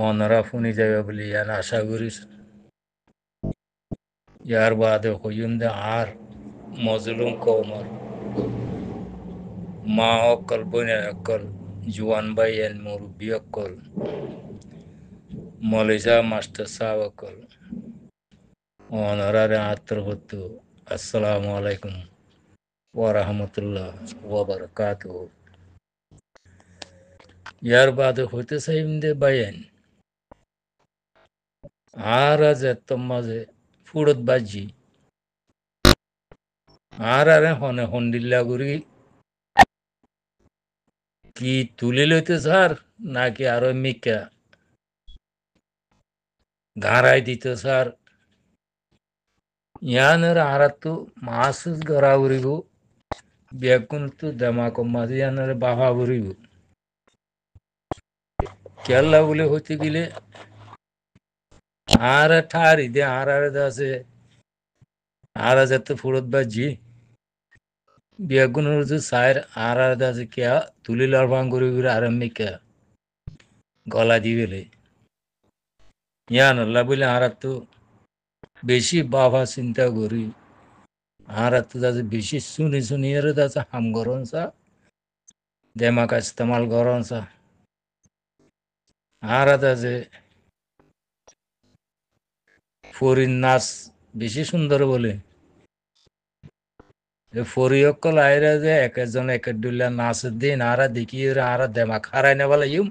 অনরা funny যাবে বলে ইয়ান আশা করিস ইয়ার বাদে হইন্দে আর মজলুম কৌমর মা অকল বনে অকল জুয়ান ভাই এন মুরব্বী অকল মলিজা মাস্টার সাহ অকল অনরারে আত্মহত্য আসসালামু আলাইকুম ওয়া রাহমাতুল্লাহ ওয়া বারাকাতুহু ইয়ার বাদে হইতে চাইন্দে বাইন আর আজ এত মাঝে ফুড়ত বাজি আর আরে হনে হন্ডিল্লা গুরি কি তুলি লইতে স্যার নাকি আরো মিকা ঘাড়াই দিত স্যার ইয়ানের আরাতু মাসুস গড়া উড়িব বেগুন তু দেমাক মাঝে ইয়ানের বাহা উড়িব কেল্লা বলে হইতে গেলে আর ঠারি দে আর আছে আর এত ফুড়ত বাজি বেগুনের যে সাইর আর আছে কেয়া তুলি লড়বাং করে আর মিকা গলা দিবেলে ইয়ান আল্লাহ বলে আর তো বেশি বাবা চিন্তা করি আর তো যাতে বেশি শুনি শুনি এর যাতে হাম গরম সা দেমাক ইস্তেমাল গরম সা আর আছে ফরিন নাচ বেশি সুন্দর বলে ফরিয়কল আইরা যে এক একজন এক দুলা নাচের দিন আর দেখি আর দেমাক হারাই না বলে ইউম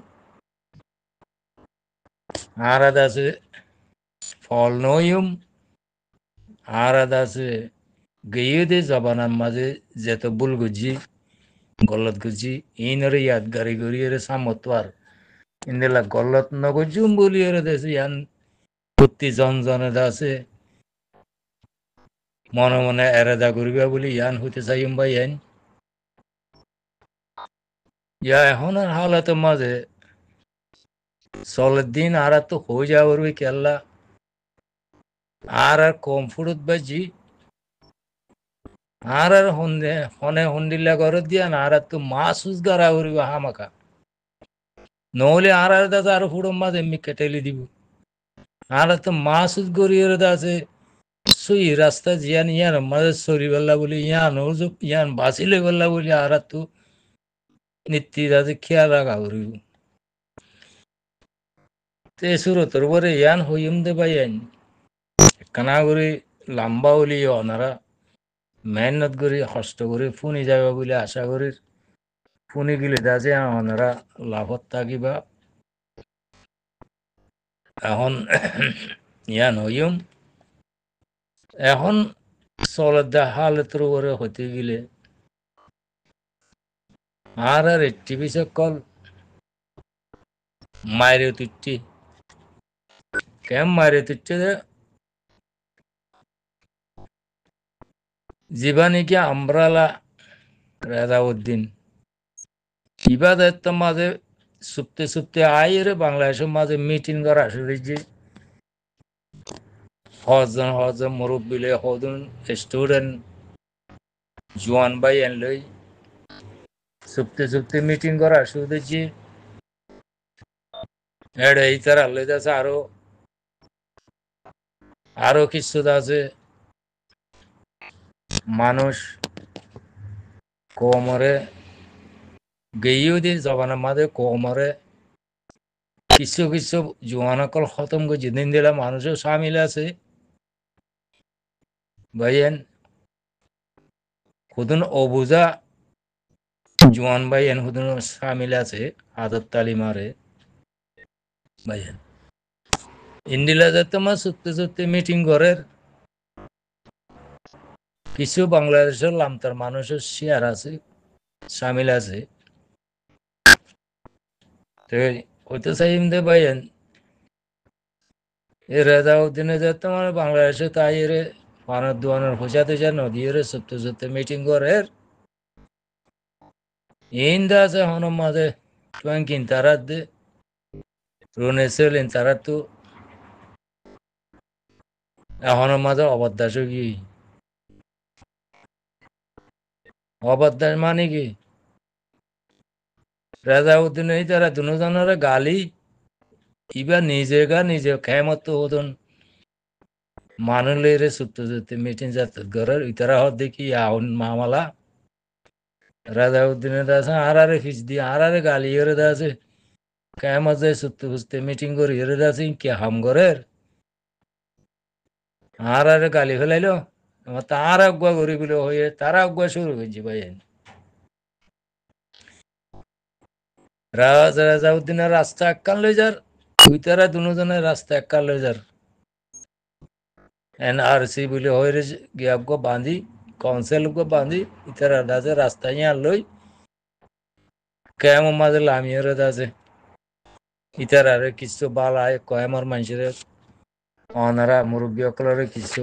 আর আছে ফল নইম আর আছে গেয়ে দে জবানার মাঝে যেত বুল গুজি গলত গুজি ইনরে ইয়াদগারি করি এর সামতোয়ার ইন্দেলা গলত নগজুম বলি এর দেশে ইয়ান প্রতি জনে আছে মনে মনে এরেদা করিবা বলি ইয়ান হইতে চাইম বা ইয়ান ইয়া এখন হালাতের মাঝে চলের দিন আর তো হয়ে যাওয়ার কেল্লা আর কম ফুরত বাজি আর হন্দে হনে হন্ডিল্লা ঘর দিয়া আর তো মাছ উজগারা করিব হামাকা নহলে আর দাদা আর ফুড়ো মাছ এমনি কেটেলি দিব আর তো মাছ উজ গড়িয়ে আছে সুই রাস্তা জিয়ান ইয়ান মাঝে সরি বেলা বলি ইয়ান ইয়ান বাঁচিলে বেলা বলি আর তো নীতি আছে খেয়াল রাখা করিব তে সুরতর পরে ইয়ান হইম দে ভাই আইন কানা করে লাম্বা বলি অনারা মেহনত করে কষ্ট করে ফুনি যাবে বলে আশা করি ফুনি গেলে দাজে অনারা লাভত থাকিবা এখন ইয়ান হইম এখন চলের হালতের উপরে হইতে গেলে আর টিভি সকল মায়ের তুচ্ছি কেম মায়ের তুচ্ছে জীবানীকে আমরালা রেজাউদ্দিন ইবাদতের মাঝে সুপ্তে সুপ্তে আইরে বাংলাদেশের মাঝে মিটিং করা শুরু যে হজন মুরব্বিলে হদুন স্টুডেন্ট জোয়ান ভাই এনলই সুপ্তে সুপ্তে মিটিং করা শুরু যে এড়ে এই তার আল্লাহ আছে আরো কিছু আছে মানুষ কোমরে গেয়েও দিয়ে জবানের মাঝে কোমরে কিছু কিছু জোয়ানকল খতম করে যেদিন দিলাম মানুষও সামিল আছে ভাইয়েন খুদুন অবুজা জোয়ান ভাইয়েন খুদুন সামিল আছে আদত তালিমারে ভাইয়েন ইন্দিলা যাতে মা সত্যি সত্যি মিটিং করের কিছু বাংলাদেশের লামতার মানুষের শেয়ার আছে সামিল আছে তো হইতে চাইম দে ভাইয়েন এ রেজাউদ্দিনে যাতে মানে বাংলাদেশে তাই এরে পানের দোয়ানের হোসাতে যা নদী এরে সত্যি সত্যি মিটিং করের ইন্দা আছে হন মাঝে তুই কিনতারা দে রুনে সেলেন তারা তো এখন মাঝে অবদাস কি অবদাস মানে কি রেজাউদ্দিন এই তারা দুজনের গালি ইবা নিজে খেমত হতন মানুলেরে সুত্ত যেতে মিটিং যাত ঘরের ইতারা হদ দেখি আউন মামালা রাজাউদ্দিনের আছে আরারে ফিস দিয়ে আরারে গালি এরে আছে কেমত যায় সুত্ত বুঝতে মিটিং করি এরে আছে কে হাম ঘরের আরারে গালি ফেলাইলো আমার তার আগুয়া করি বলে হয়ে তারা আগুয়া শুরু হয়েছে ভাই রাজাউদ্দিনের রাস্তা এককাল লই যার উইতারা দুজনের রাস্তা এককাল লই যার এনআরসি বলে হয়ে গিয়াবগো বাঁধি কাউন্সিলগো বাঁধি ইতারা দাসে রাস্তা ইয়া লই কেমন মাঝে লামিয়ে আছে ইতারারে কিছু বালায় কয়েমর মানুষের অনারা মুরব্বী অকলরে কিছু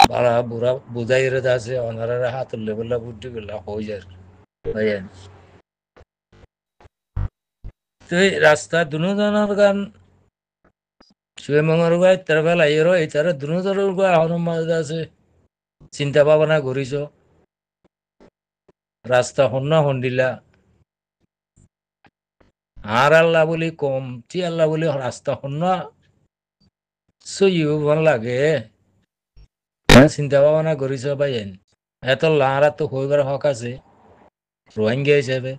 বালা বুড়া বুঝাই আছে অনারা হাতের লেবেলা বুদ্ধি বেলা হয়ে যায় ভাইয়েন তো এই রাস্তা দুজনের গান সুয়েমঙ্গর গায়ে তার বেলা এরো এই তারা দুজনের গায়ে হনুম মাঝে আছে চিন্তা ভাবনা করিস রাস্তা হন্না হন্ডিলা আর আল্লাহ বলি কম টি আল্লাহ বলি রাস্তা হন্না সইও ভাল লাগে চিন্তা ভাবনা করিস ভাইয়েন এত লারা তো হইবার হক আছে রোহিঙ্গা হিসেবে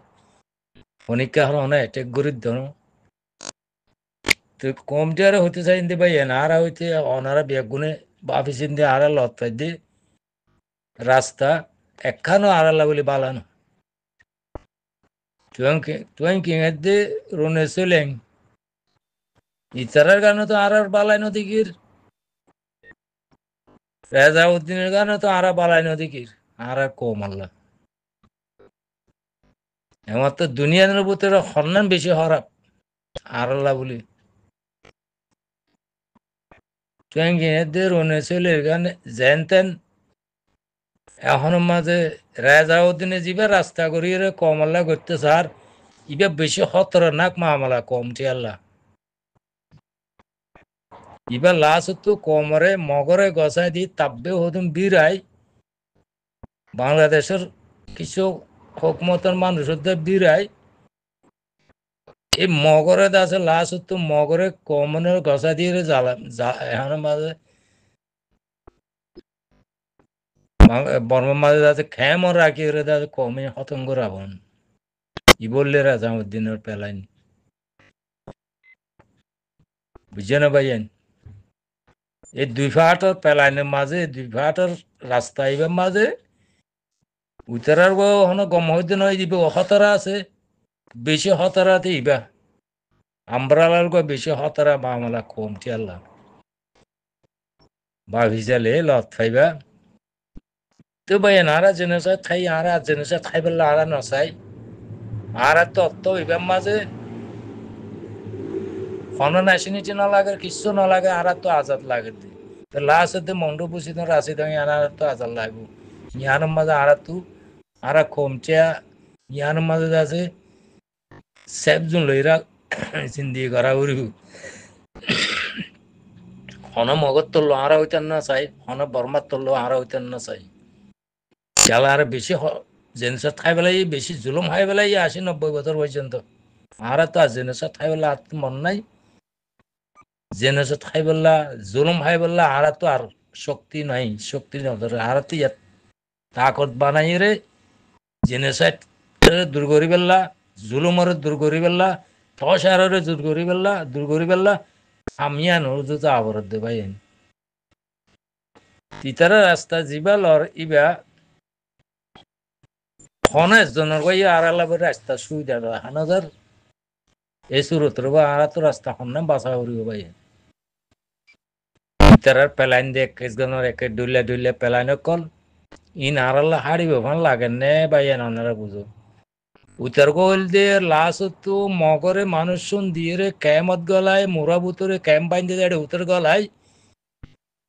অনেককে হলে অ্যাটেক করি ধরো তো কমটি আর হইতে চাই ভাই এনারা হইতে অনারা বেগুনে বাফি চিন্তি আর লত পাই দি রাস্তা একখানো আড়াল্লা বলি বালানো তুই কিঙে দি রুনে চলেন ইতারার গানে তো আর বালাই নদীকির রেজাউদ্দিনের গানে তো আর বালাই নদীকির আর কম আল্লাহ আমার তো দুনিয়ার ভিতরে হন্যান বেশি হরাপ আর আল্লাহ বলি তুই কিনে দি রুনে চলে গানে যেন তেন এখন মাঝে রেজাউদ্দিনে যাবে রাস্তা করিয়ে কমলা করতে স্যার ইবে বেশি খতরনাক মামলা কমটি আল্লাহ ইবা লাশ তো কমরে মগরে গসাই দি তাব্বে হতুম বিরাই বাংলাদেশের কিছু হকমতের মানুষের বিরাই এই মগরে আছে লাশ তো মগরে কমনের গসা দিয়ে জ্বালা এখন মাঝে বর্মার মাঝে আছে খেমর রাখি আছে কমে হতঙ্গ রাবণ ই বললে রাজাউদ্দিনের পেলাইন বুঝছে না ভাইয়েন এই দুই ফাটার পেলাইনের মাঝে দুই ফাটার রাস্তা এবার মাঝে উত্তরার গম হইতে নয় দিবে হতারা আছে বেশি হতারাতে ইবা আমরালার বেশি হতারা মামলা কমটি আল্লাহ বা ভিজালে লত খাইবা তো ভাই আরা জেনেসা খাই আরা জেনেসা খাই বললে আরা নসাই আর তো ইবার মাঝে খন ন্যাশনালিটি না লাগে কিছু না লাগে আর তো আজাদ লাগে তো লাস্ট মন্ড বুঝি তো রাশি দাঁড়িয়ে আর তো আজাদ লাগবো ইয়ানোর মাঝে আর তো আর কমচিয়া ইয়ানোর মাঝে আছে সেফজন লইরা চিন্তি করা উড়িব হন মগত তোলো আর হইতেন না চাই হন বর্মার তোলো আর হইতেন না চাই খেলা আর বেশি জেনেসার খাই পেলাই বেশি জুলুম খাই পেলাই 80-90 বছর পর্যন্ত আর তো জেনেসার খাই পেলা আর মন নাই জেনেসার খাই পেলা জুলুম খাই পেলা আর তো আর শক্তি নাই শক্তি নজরে আর তো ইয়াত তাকত বানাই রে জেনেসাইড দূর করি পেলা জুলুমরে দূর করি পেলা ঠসারে দূর করি পেলা আমি আনোর তো আবরত দে ভাই তিতারা রাস্তা যিবা লর ইবা খনেস জনের কই আর আলাবে রাস্তা সুবিধা দেয় হানাদার এই সুরতর বা আর তো রাস্তা খন্না বাসা করিব ভাই তিতারার পেলাইন দে কেস গনর একে ডুইলে পেলাইন কল ইন আর আল্লাহ হাড়িব ভান লাগে নে ভাই আনারা বুঝো উত্তর গোল দিয়ে লাশ তো মগরে মানুষ শুন দিয়ে রে ক্যামত গলায় মোরা বুতরে ক্যাম্প বাইন্দে দেয় উত্তর গলায়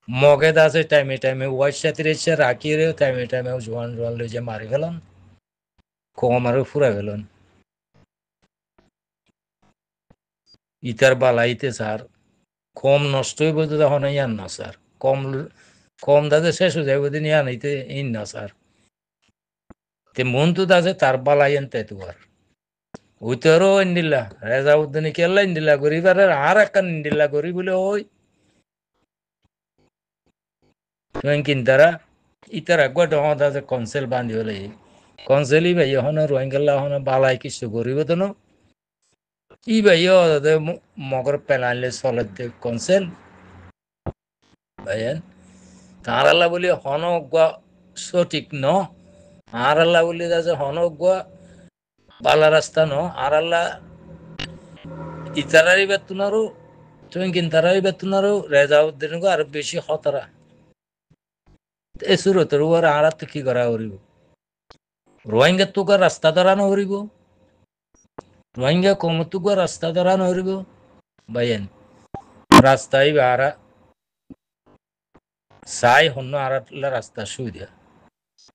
মগে দাসে টাইমে ওয়াইট সাথে এসে রাখি রে টাইমে জোয়ান লই যে মারি ফেলন কম আরো ফুরা ফেলন ইতার বালাইতে স্যার কম নষ্ট হইব তো তখন ইয়ান না স্যার কম দাদে শেষ হয়ে যাবে দিন ইয়ান হইতে ইন না স্যার তে মন তো দাসে তার বালাই আনতে তো আর উইতরও ইন্দিল্লা রেজাউদ্দিন কেল্লা ইন্দিল্লা গরিবারের আর একখান ইন্দিল্লা গরি বলে ওই কিনতারা ইতারা গোটা হতা যে কনসেল বান্ধি হলে কনসেলই ভাই হন রোহিঙ্গাল্লা হন বালাই কিছু গরিব তো না ই ভাই মগর পেলাইলে চলে কনসেল ভাইয়েন তার আল্লাহ বলি হন সঠিক ন আর আল্লাহ বলি যে হন বালা রাস্তা ন আর আল্লাহ ইতারারি বেতুনারও তুমি কিনতারাই বেতুনারও রেজাউদ্দিন আর বেশি খতরা এ সুরতর ওর আর তো কি করা করিব রোহিঙ্গা তোকে রাস্তা ধরানো করিব রোহিঙ্গা কমতুক রাস্তা ধরানো করিব ভাইয়েন রাস্তায় আরা চাই হন্য আর রাস্তা সুবিধা